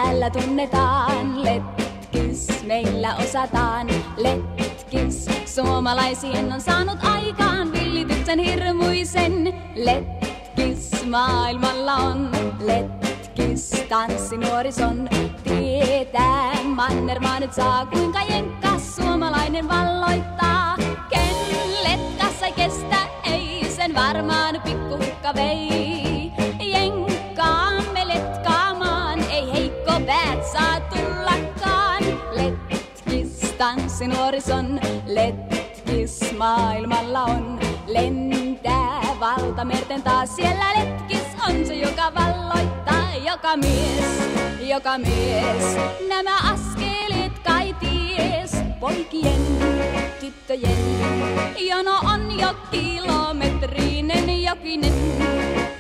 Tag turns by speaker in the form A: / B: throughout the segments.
A: täällä tunnetaan, letkis meillä osataan. Letkis suomalaisien on saanut aikaan villityksen hirmuisen. Letkis maailmalla on, letkis tanssinuorison. Tietää mannermaa nyt saa, kuinka jenkkas suomalainen valloittaa. Ken letkas ei kestä, ei sen varmaan pikkuhukka vei. Jenkkaamme letkaamaan, ei heikko päät saa tullakaan. Letkis tanssinuorison, letkis maailmalla on. Lentää valtamerten taas, siellä letkis on se, joka valloittaa. Joka mies, nämä askeleet kai ties. Poikien, tyttöjen, jono on jo kilometrinen. Jokinen,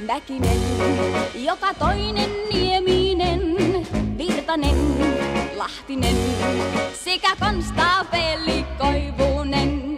A: mäkinen, joka toinen nieminen. Virtanen, Lahtinen sekä konstaapeli Koivunen.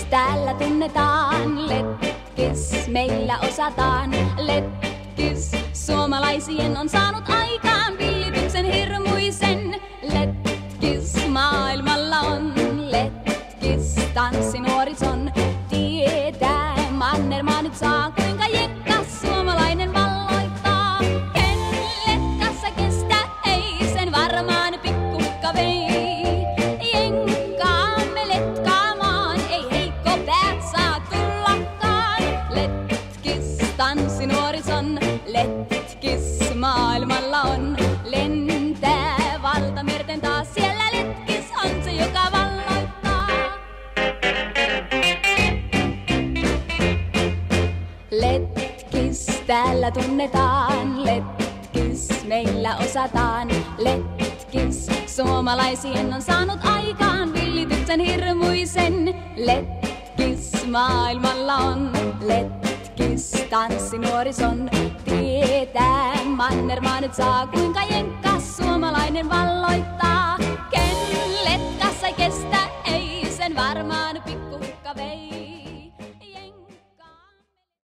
A: Täällä tunnetaan, letkis meillä osataan. Letkis suomalaisien on saanut aikaan villityksen hirmuisen. Letkis maailmalla on, letkis tanssinuorison. Tietää mannermaa nyt saa, kuinka jekkas suomalainen valloittaa. Ken letkassa kestä, ei sen varmaan pikkuhukka vei. Tanssinuorison, letkis maailmalla on. Lentää valtamerten taas, siellä letkis on se, joka valloittaa. Letkis täällä tunnetaan, letkis meillä osataan. Letkis suomalaisien on saanut aikaan villityksen hirmuisen. Letkis maailmalla on, letkis tanssinuorison. Tietää mannermaa nyt saa, kuinka jenkkas suomalainen valloittaa. Ken letkas ei kestä,